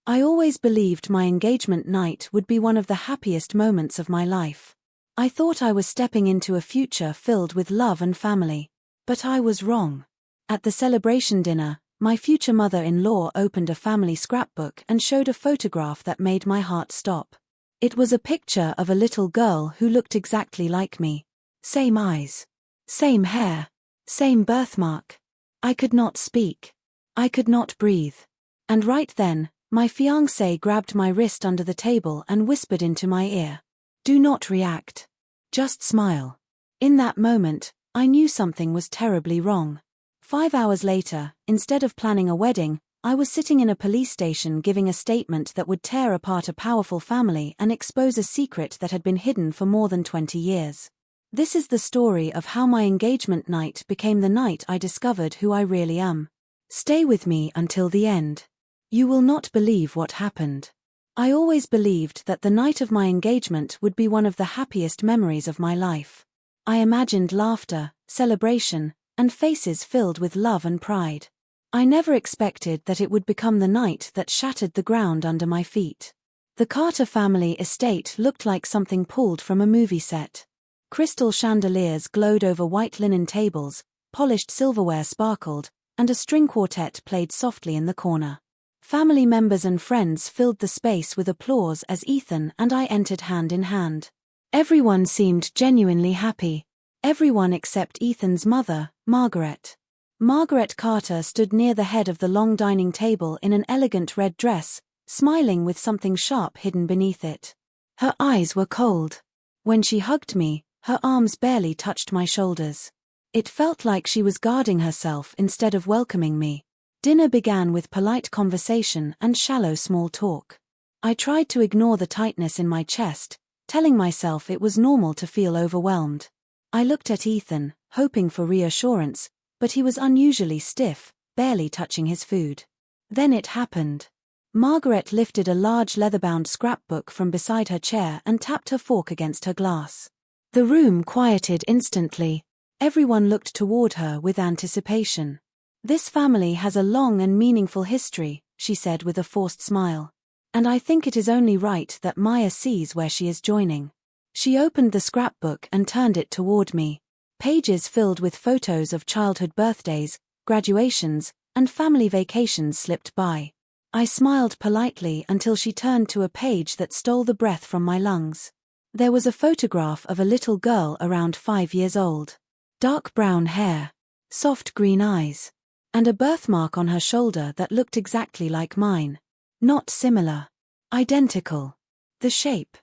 I always believed my engagement night would be one of the happiest moments of my life. I thought I was stepping into a future filled with love and family. But I was wrong. At the celebration dinner, my future mother-in-law opened a family scrapbook and showed a photograph that made my heart stop. It was a picture of a little girl who looked exactly like me. Same eyes. Same hair. Same birthmark. I could not speak. I could not breathe. And right then, my fiancé grabbed my wrist under the table and whispered into my ear. Do not react. Just smile. In that moment, I knew something was terribly wrong. 5 hours later, instead of planning a wedding, I was sitting in a police station giving a statement that would tear apart a powerful family and expose a secret that had been hidden for more than 20 years. This is the story of how my engagement night became the night I discovered who I really am. Stay with me until the end. You will not believe what happened. I always believed that the night of my engagement would be one of the happiest memories of my life. I imagined laughter, celebration, and faces filled with love and pride. I never expected that it would become the night that shattered the ground under my feet. The Carter family estate looked like something pulled from a movie set. Crystal chandeliers glowed over white linen tables, polished silverware sparkled, and a string quartet played softly in the corner. Family members and friends filled the space with applause as Ethan and I entered hand in hand. Everyone seemed genuinely happy. Everyone except Ethan's mother, Margaret. Margaret Carter stood near the head of the long dining table in an elegant red dress, smiling with something sharp hidden beneath it. Her eyes were cold. When she hugged me, her arms barely touched my shoulders. It felt like she was guarding herself instead of welcoming me. Dinner began with polite conversation and shallow small talk. I tried to ignore the tightness in my chest, telling myself it was normal to feel overwhelmed. I looked at Ethan, hoping for reassurance, but he was unusually stiff, barely touching his food. Then it happened. Margaret lifted a large leather-bound scrapbook from beside her chair and tapped her fork against her glass. The room quieted instantly. Everyone looked toward her with anticipation. This family has a long and meaningful history, she said with a forced smile. And I think it is only right that Maya sees where she is joining. She opened the scrapbook and turned it toward me. Pages filled with photos of childhood birthdays, graduations, and family vacations slipped by. I smiled politely until she turned to a page that stole the breath from my lungs. There was a photograph of a little girl around 5 years old. Dark brown hair, soft green eyes, and a birthmark on her shoulder that looked exactly like mine. Not similar. Identical. The shape.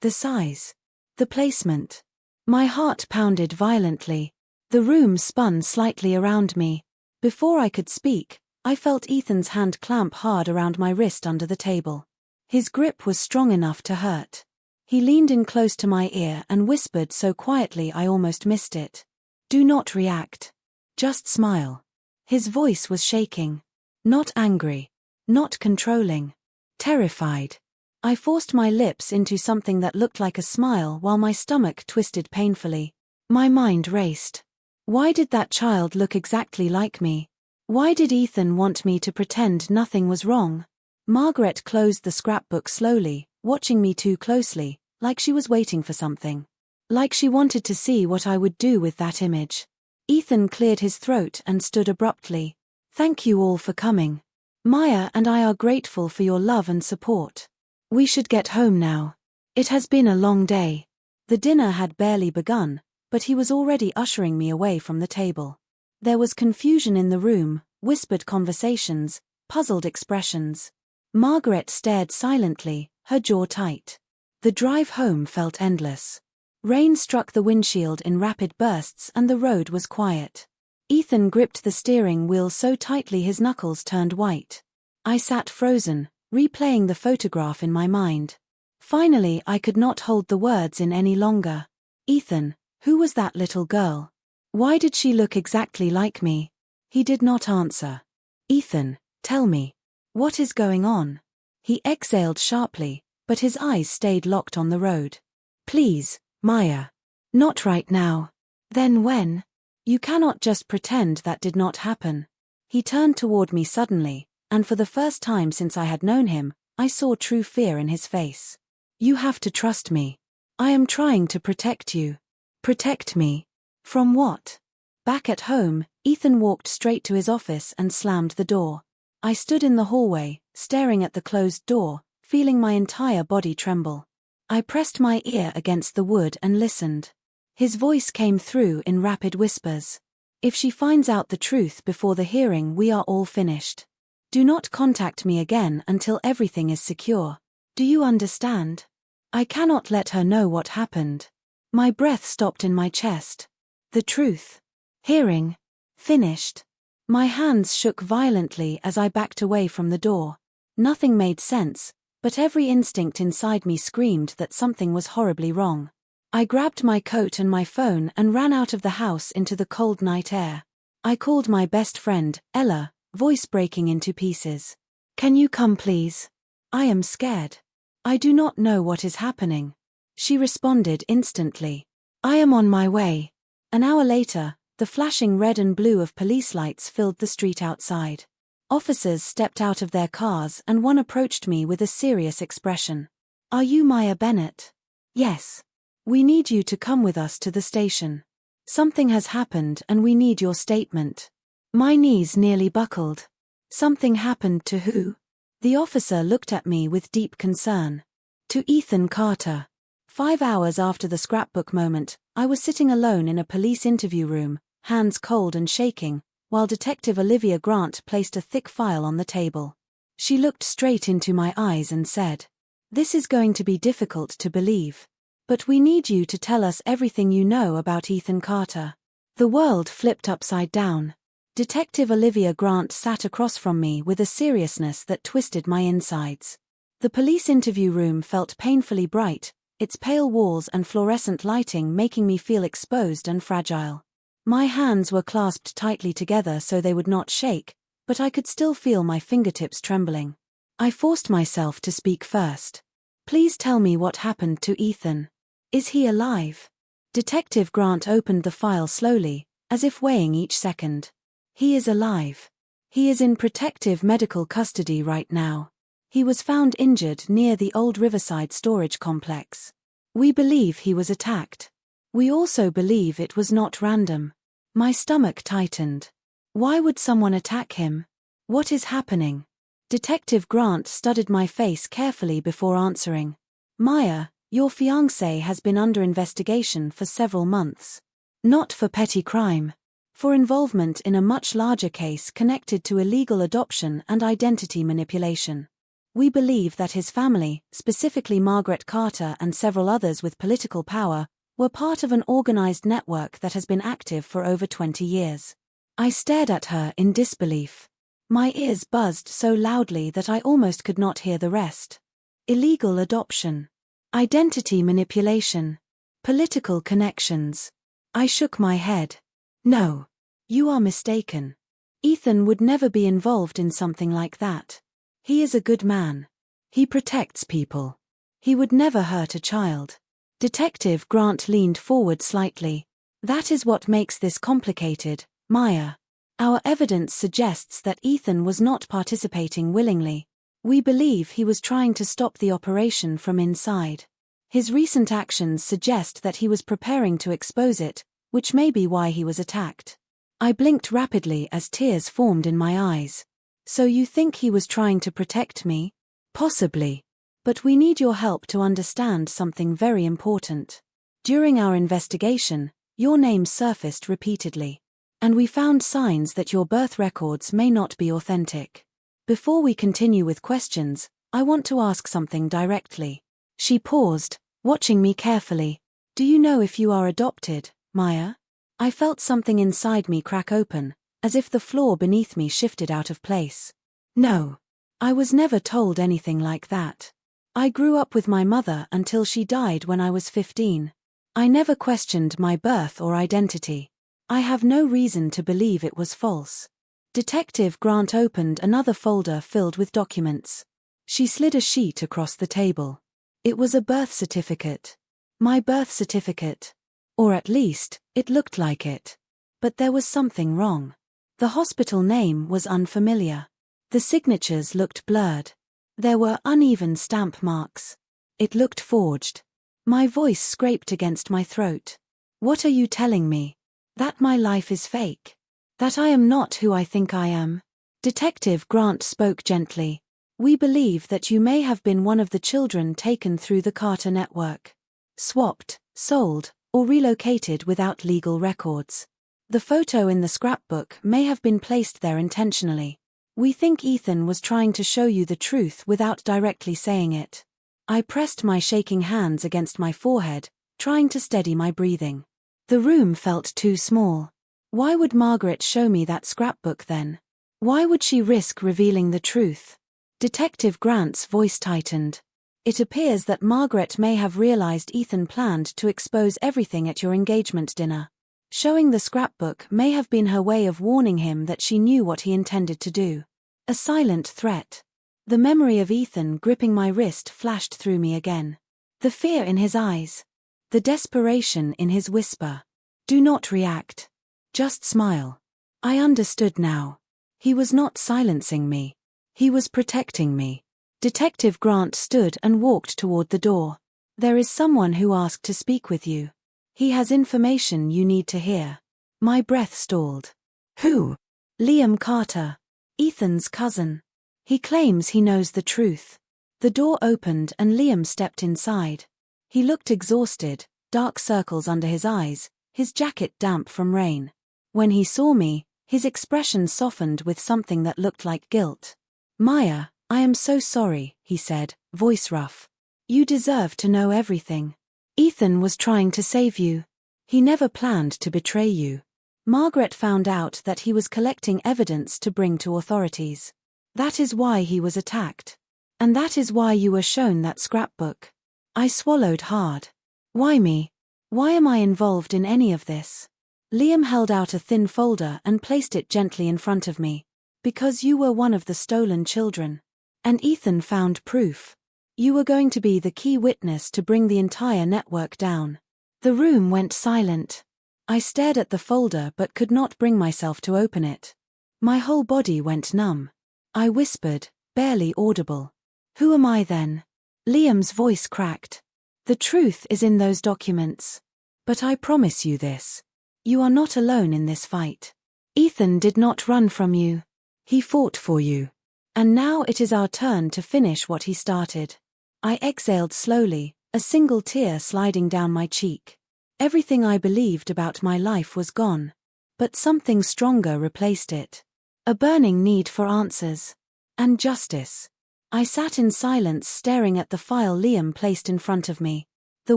The size. The placement. My heart pounded violently. The room spun slightly around me. Before I could speak, I felt Ethan's hand clamp hard around my wrist under the table. His grip was strong enough to hurt. He leaned in close to my ear and whispered so quietly I almost missed it. Do not react. Just smile. His voice was shaking. Not angry. Not controlling. Terrified. I forced my lips into something that looked like a smile while my stomach twisted painfully. My mind raced. Why did that child look exactly like me? Why did Ethan want me to pretend nothing was wrong? Margaret closed the scrapbook slowly, watching me too closely, like she was waiting for something. Like she wanted to see what I would do with that image. Ethan cleared his throat and stood abruptly. Thank you all for coming. Maya and I are grateful for your love and support. We should get home now. It has been a long day. The dinner had barely begun, but he was already ushering me away from the table. There was confusion in the room, whispered conversations, puzzled expressions. Margaret stared silently, her jaw tight. The drive home felt endless. Rain struck the windshield in rapid bursts and the road was quiet. Ethan gripped the steering wheel so tightly his knuckles turned white. I sat frozen, replaying the photograph in my mind. Finally I could not hold the words in any longer. Ethan, who was that little girl? Why did she look exactly like me? He did not answer. Ethan, tell me. What is going on? He exhaled sharply, but his eyes stayed locked on the road. Please, Maya. Not right now. Then when? You cannot just pretend that did not happen. He turned toward me suddenly, and for the first time since I had known him, I saw true fear in his face. "You have to trust me. I am trying to protect you." "Protect me? From what?" Back at home, Ethan walked straight to his office and slammed the door. I stood in the hallway, staring at the closed door, feeling my entire body tremble. I pressed my ear against the wood and listened. His voice came through in rapid whispers. "If she finds out the truth before the hearing, we are all finished. Do not contact me again until everything is secure. Do you understand? I cannot let her know what happened." My breath stopped in my chest. The truth. Hearing. Finished. My hands shook violently as I backed away from the door. Nothing made sense, but every instinct inside me screamed that something was horribly wrong. I grabbed my coat and my phone and ran out of the house into the cold night air. I called my best friend, Ella, voice breaking into pieces. "Can you come please? I am scared. I do not know what is happening." She responded instantly. "I am on my way." An hour later, the flashing red and blue of police lights filled the street outside. Officers stepped out of their cars and one approached me with a serious expression. "Are you Maya Bennett?" "Yes. We need you to come with us to the station. Something has happened and we need your statement." My knees nearly buckled. "Something happened to who?" The officer looked at me with deep concern. "To Ethan Carter." 5 hours after the scrapbook moment, I was sitting alone in a police interview room, hands cold and shaking, while Detective Olivia Grant placed a thick file on the table. She looked straight into my eyes and said, "This is going to be difficult to believe. But we need you to tell us everything you know about Ethan Carter." The world flipped upside down. Detective Olivia Grant sat across from me with a seriousness that twisted my insides. The police interview room felt painfully bright, its pale walls and fluorescent lighting making me feel exposed and fragile. My hands were clasped tightly together so they would not shake, but I could still feel my fingertips trembling. I forced myself to speak first. "Please tell me what happened to Ethan. Is he alive?" Detective Grant opened the file slowly, as if weighing each second. "He is alive. He is in protective medical custody right now. He was found injured near the old Riverside storage complex. We believe he was attacked. We also believe it was not random." My stomach tightened. Why would someone attack him? What is happening? Detective Grant studied my face carefully before answering. "Maya, your fiancé has been under investigation for several months. Not for petty crime. For involvement in a much larger case connected to illegal adoption and identity manipulation. We believe that his family, specifically Margaret Carter and several others with political power, were part of an organized network that has been active for over 20 years. I stared at her in disbelief. My ears buzzed so loudly that I almost could not hear the rest. Illegal adoption. Identity manipulation. Political connections. I shook my head. "No. You are mistaken. Ethan would never be involved in something like that. He is a good man. He protects people. He would never hurt a child." Detective Grant leaned forward slightly. "That is what makes this complicated, Maya. Our evidence suggests that Ethan was not participating willingly. We believe he was trying to stop the operation from inside. His recent actions suggest that he was preparing to expose it, which may be why he was attacked." I blinked rapidly as tears formed in my eyes. "So you think he was trying to protect me?" "Possibly. But we need your help to understand something very important. During our investigation, your name surfaced repeatedly. And we found signs that your birth records may not be authentic. Before we continue with questions, I want to ask something directly." She paused, watching me carefully. "Do you know if you are adopted, Maya?" I felt something inside me crack open, as if the floor beneath me shifted out of place. "No. I was never told anything like that. I grew up with my mother until she died when I was 15. I never questioned my birth or identity. I have no reason to believe it was false." Detective Grant opened another folder filled with documents. She slid a sheet across the table. It was a birth certificate. My birth certificate. Or at least, it looked like it. But there was something wrong. The hospital name was unfamiliar. The signatures looked blurred. There were uneven stamp marks. It looked forged. My voice scraped against my throat. What are you telling me? That my life is fake? That I am not who I think I am? Detective Grant spoke gently. We believe that you may have been one of the children taken through the Carter network. Swapped, sold, or relocated without legal records. The photo in the scrapbook may have been placed there intentionally. We think Ethan was trying to show you the truth without directly saying it. I pressed my shaking hands against my forehead, trying to steady my breathing. The room felt too small. Why would Margaret show me that scrapbook then? Why would she risk revealing the truth? Detective Grant's voice tightened. It appears that Margaret may have realized Ethan planned to expose everything at your engagement dinner. Showing the scrapbook may have been her way of warning him that she knew what he intended to do. A silent threat. The memory of Ethan gripping my wrist flashed through me again. The fear in his eyes. The desperation in his whisper. Do not react. Just smile. I understood now. He was not silencing me. He was protecting me. Detective Grant stood and walked toward the door. There is someone who asked to speak with you. He has information you need to hear. My breath stalled. Who? Liam Carter. Ethan's cousin. He claims he knows the truth. The door opened and Liam stepped inside. He looked exhausted, dark circles under his eyes, his jacket damp from rain. When he saw me, his expression softened with something that looked like guilt. Maya, I am so sorry, he said, voice rough. You deserve to know everything. Ethan was trying to save you. He never planned to betray you. Margaret found out that he was collecting evidence to bring to authorities. That is why he was attacked. And that is why you were shown that scrapbook. I swallowed hard. Why me? Why am I involved in any of this? Liam held out a thin folder and placed it gently in front of me. Because you were one of the stolen children. And Ethan found proof. You were going to be the key witness to bring the entire network down. The room went silent. I stared at the folder but could not bring myself to open it. My whole body went numb. I whispered, barely audible. Who am I then? Liam's voice cracked. The truth is in those documents. But I promise you this. You are not alone in this fight. Ethan did not run from you. He fought for you. And now it is our turn to finish what he started. I exhaled slowly, a single tear sliding down my cheek. Everything I believed about my life was gone. But something stronger replaced it. A burning need for answers. And justice. I sat in silence staring at the file Liam placed in front of me. The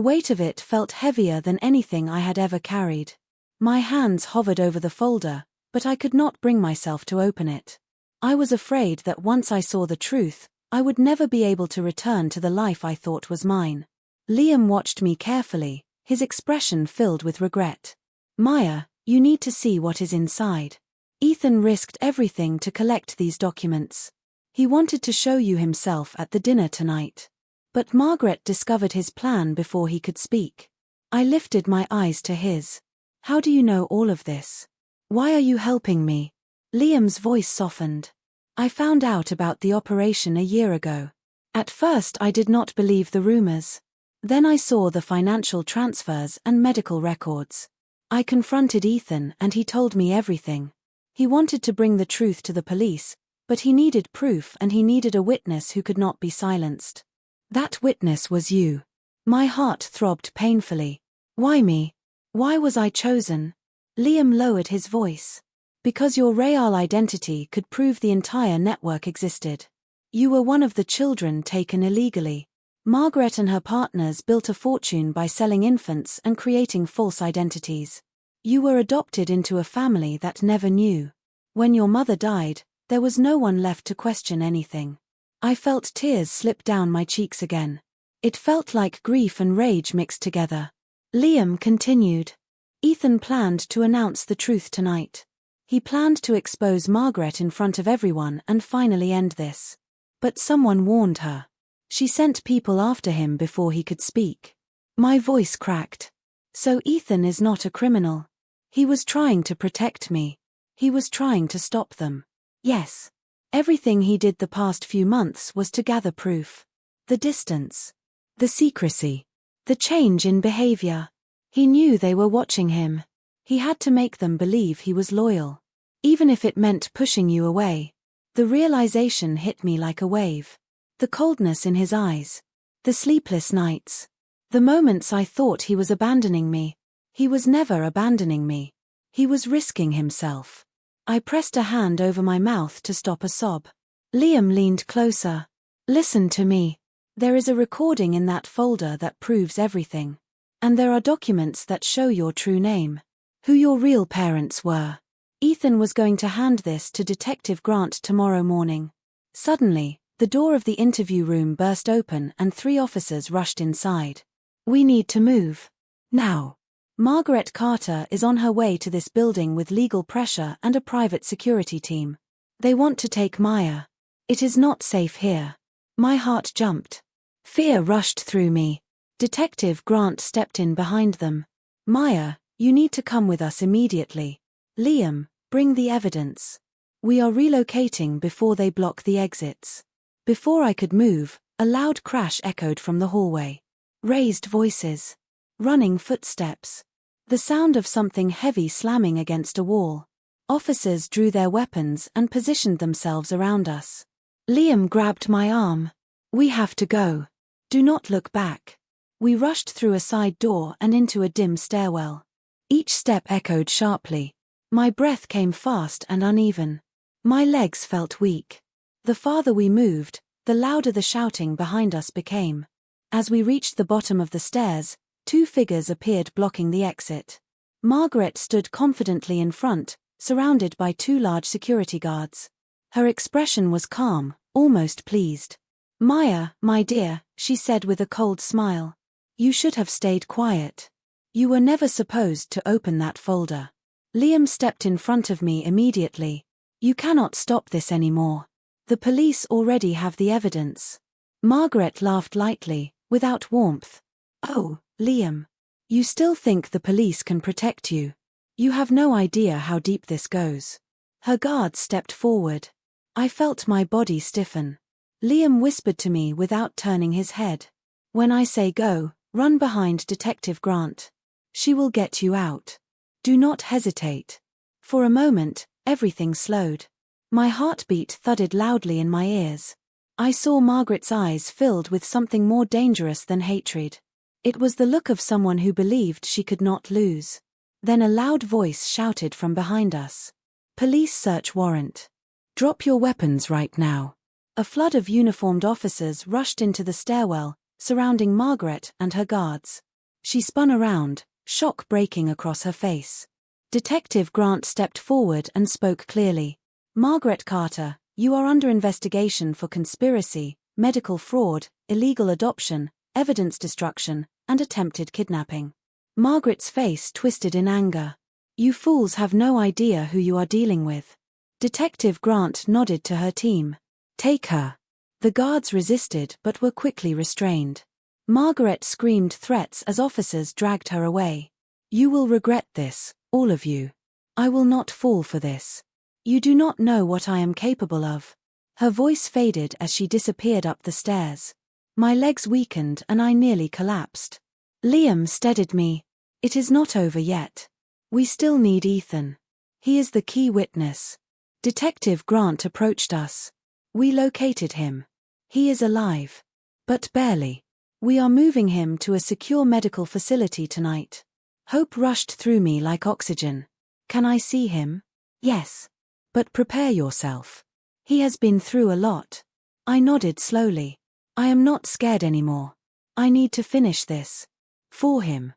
weight of it felt heavier than anything I had ever carried. My hands hovered over the folder, but I could not bring myself to open it. I was afraid that once I saw the truth, I would never be able to return to the life I thought was mine. Liam watched me carefully, his expression filled with regret. Maya, you need to see what is inside. Ethan risked everything to collect these documents. He wanted to show you himself at the dinner tonight. But Margaret discovered his plan before he could speak. I lifted my eyes to his. How do you know all of this? Why are you helping me? Liam's voice softened. I found out about the operation a year ago. At first I did not believe the rumors. Then I saw the financial transfers and medical records. I confronted Ethan and he told me everything. He wanted to bring the truth to the police, but he needed proof and he needed a witness who could not be silenced. That witness was you. My heart throbbed painfully. Why me? Why was I chosen? Liam lowered his voice. Because your real identity could prove the entire network existed. You were one of the children taken illegally. Margaret and her partners built a fortune by selling infants and creating false identities. You were adopted into a family that never knew. When your mother died, there was no one left to question anything. I felt tears slip down my cheeks again. It felt like grief and rage mixed together. Liam continued. Ethan planned to announce the truth tonight. He planned to expose Margaret in front of everyone and finally end this. But someone warned her. She sent people after him before he could speak. My voice cracked. So Ethan is not a criminal. He was trying to protect me. He was trying to stop them. Yes. Everything he did the past few months was to gather proof. The distance. The secrecy. The change in behavior. He knew they were watching him. He had to make them believe he was loyal. Even if it meant pushing you away. The realization hit me like a wave. The coldness in his eyes. The sleepless nights. The moments I thought he was abandoning me. He was never abandoning me. He was risking himself. I pressed a hand over my mouth to stop a sob. Liam leaned closer. Listen to me. There is a recording in that folder that proves everything. And there are documents that show your true name. Who your real parents were. Ethan was going to hand this to Detective Grant tomorrow morning. Suddenly, the door of the interview room burst open and 3 officers rushed inside. We need to move. Now. Margaret Carter is on her way to this building with legal pressure and a private security team. They want to take Maya. It is not safe here. My heart jumped. Fear rushed through me. Detective Grant stepped in behind them. Maya, you need to come with us immediately. Liam, bring the evidence. We are relocating before they block the exits. Before I could move, a loud crash echoed from the hallway. Raised voices. Running footsteps. The sound of something heavy slamming against a wall. Officers drew their weapons and positioned themselves around us. Liam grabbed my arm. We have to go. Do not look back. We rushed through a side door and into a dim stairwell. Each step echoed sharply. My breath came fast and uneven. My legs felt weak. The farther we moved, the louder the shouting behind us became. As we reached the bottom of the stairs, 2 figures appeared blocking the exit. Margaret stood confidently in front, surrounded by 2 large security guards. Her expression was calm, almost pleased. Maya, my dear, she said with a cold smile. You should have stayed quiet. You were never supposed to open that folder. Liam stepped in front of me immediately. You cannot stop this anymore. The police already have the evidence. Margaret laughed lightly, without warmth. Oh, Liam. You still think the police can protect you. You have no idea how deep this goes. Her guards stepped forward. I felt my body stiffen. Liam whispered to me without turning his head. When I say go, run behind Detective Grant. She will get you out. Do not hesitate. For a moment, everything slowed. My heartbeat thudded loudly in my ears. I saw Margaret's eyes filled with something more dangerous than hatred. It was the look of someone who believed she could not lose. Then a loud voice shouted from behind us. Police search warrant. Drop your weapons right now. A flood of uniformed officers rushed into the stairwell, surrounding Margaret and her guards. She spun around, shock breaking across her face. Detective Grant stepped forward and spoke clearly. Margaret Carter, you are under investigation for conspiracy, medical fraud, illegal adoption, evidence destruction, and attempted kidnapping. Margaret's face twisted in anger. You fools have no idea who you are dealing with. Detective Grant nodded to her team. Take her. The guards resisted but were quickly restrained. Margaret screamed threats as officers dragged her away. You will regret this, all of you. I will not fall for this. You do not know what I am capable of. Her voice faded as she disappeared up the stairs. My legs weakened and I nearly collapsed. Liam steadied me. It is not over yet. We still need Ethan. He is the key witness. Detective Grant approached us. We located him. He is alive. But barely. We are moving him to a secure medical facility tonight. Hope rushed through me like oxygen. Can I see him? Yes. But prepare yourself. He has been through a lot. I nodded slowly. I am not scared anymore. I need to finish this. For him.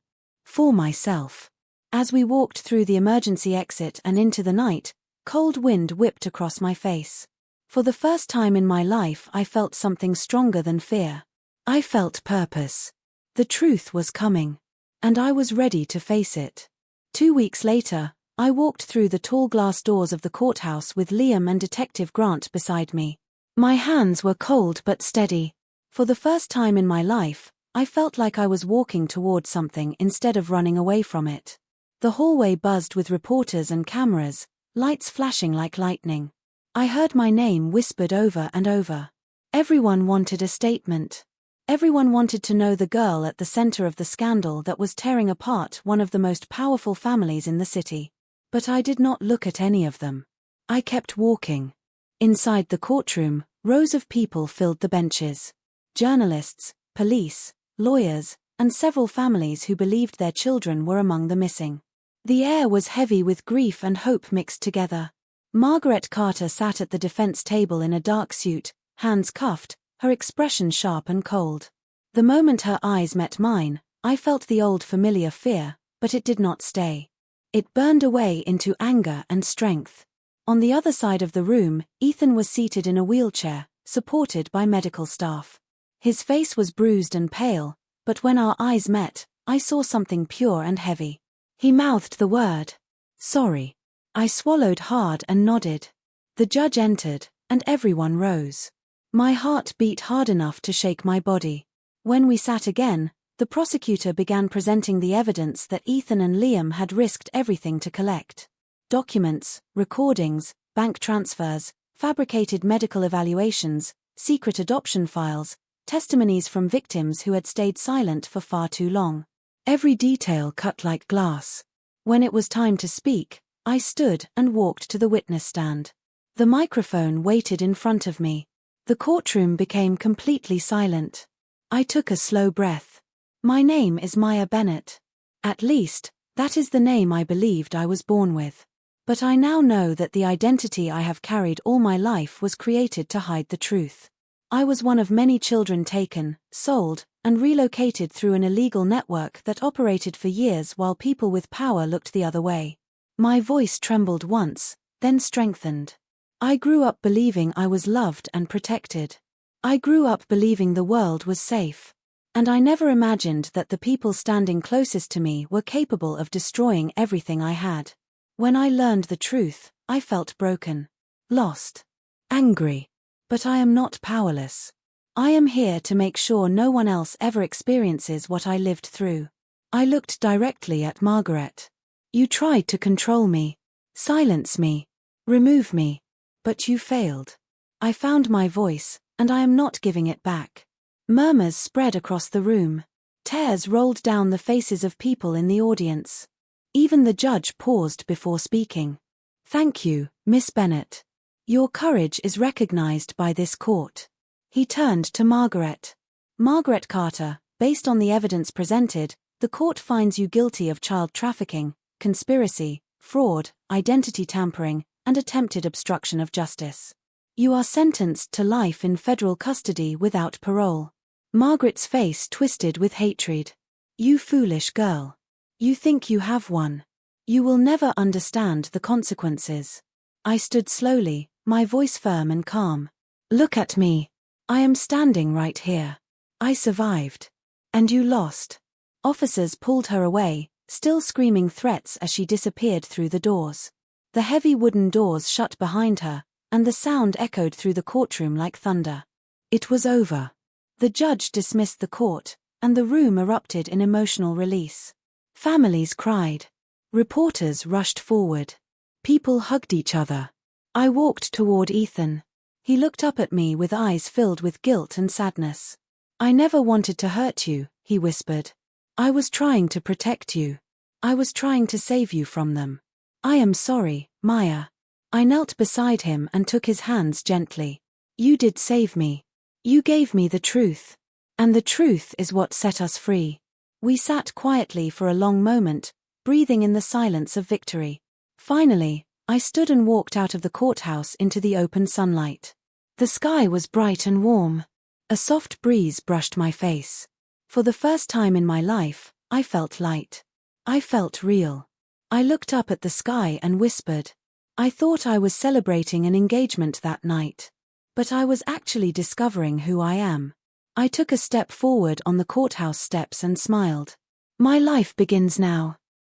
For myself. As we walked through the emergency exit and into the night, cold wind whipped across my face. For the first time in my life I felt something stronger than fear. I felt purpose. The truth was coming. And I was ready to face it. 2 weeks later, I walked through the tall glass doors of the courthouse with Liam and Detective Grant beside me. My hands were cold but steady. For the first time in my life, I felt like I was walking toward something instead of running away from it. The hallway buzzed with reporters and cameras, lights flashing like lightning. I heard my name whispered over and over. Everyone wanted a statement. Everyone wanted to know the girl at the center of the scandal that was tearing apart one of the most powerful families in the city. But I did not look at any of them. I kept walking. Inside the courtroom, rows of people filled the benches. Journalists, police, lawyers, and several families who believed their children were among the missing. The air was heavy with grief and hope mixed together. Margaret Carter sat at the defense table in a dark suit, hands cuffed, her expression sharp and cold. The moment her eyes met mine, I felt the old familiar fear, but it did not stay. It burned away into anger and strength. On the other side of the room, Ethan was seated in a wheelchair, supported by medical staff. His face was bruised and pale, but when our eyes met, I saw something pure and heavy. He mouthed the word, "Sorry." I swallowed hard and nodded. The judge entered, and everyone rose. My heart beat hard enough to shake my body. When we sat again, the prosecutor began presenting the evidence that Ethan and Liam had risked everything to collect. Documents, recordings, bank transfers, fabricated medical evaluations, secret adoption files, testimonies from victims who had stayed silent for far too long. Every detail cut like glass. When it was time to speak, I stood and walked to the witness stand. The microphone waited in front of me. The courtroom became completely silent. I took a slow breath. My name is Maya Bennett. At least, that is the name I believed I was born with. But I now know that the identity I have carried all my life was created to hide the truth. I was one of many children taken, sold, and relocated through an illegal network that operated for years while people with power looked the other way. My voice trembled once, then strengthened. I grew up believing I was loved and protected. I grew up believing the world was safe. And I never imagined that the people standing closest to me were capable of destroying everything I had. When I learned the truth, I felt broken, lost, angry. But I am not powerless. I am here to make sure no one else ever experiences what I lived through. I looked directly at Margaret. You tried to control me, silence me, remove me. But you failed. I found my voice, and I am not giving it back. Murmurs spread across the room. Tears rolled down the faces of people in the audience. Even the judge paused before speaking. Thank you, Miss Bennett. Your courage is recognized by this court. He turned to Margaret. Margaret Carter, based on the evidence presented, the court finds you guilty of child trafficking, conspiracy, fraud, identity tampering, and attempted obstruction of justice. You are sentenced to life in federal custody without parole. Margaret's face twisted with hatred. You foolish girl. You think you have won. You will never understand the consequences. I stood slowly, my voice firm and calm. Look at me. I am standing right here. I survived. And you lost. Officers pulled her away, still screaming threats as she disappeared through the doors. The heavy wooden doors shut behind her, and the sound echoed through the courtroom like thunder. It was over. The judge dismissed the court, and the room erupted in emotional release. Families cried. Reporters rushed forward. People hugged each other. I walked toward Ethan. He looked up at me with eyes filled with guilt and sadness. I never wanted to hurt you, he whispered. I was trying to protect you. I was trying to save you from them. I am sorry, Maya. I knelt beside him and took his hands gently. You did save me. You gave me the truth. And the truth is what set us free. We sat quietly for a long moment, breathing in the silence of victory. Finally, I stood and walked out of the courthouse into the open sunlight. The sky was bright and warm. A soft breeze brushed my face. For the first time in my life, I felt light. I felt real. I looked up at the sky and whispered. I thought I was celebrating an engagement that night. But I was actually discovering who I am. I took a step forward on the courthouse steps and smiled. My life begins now.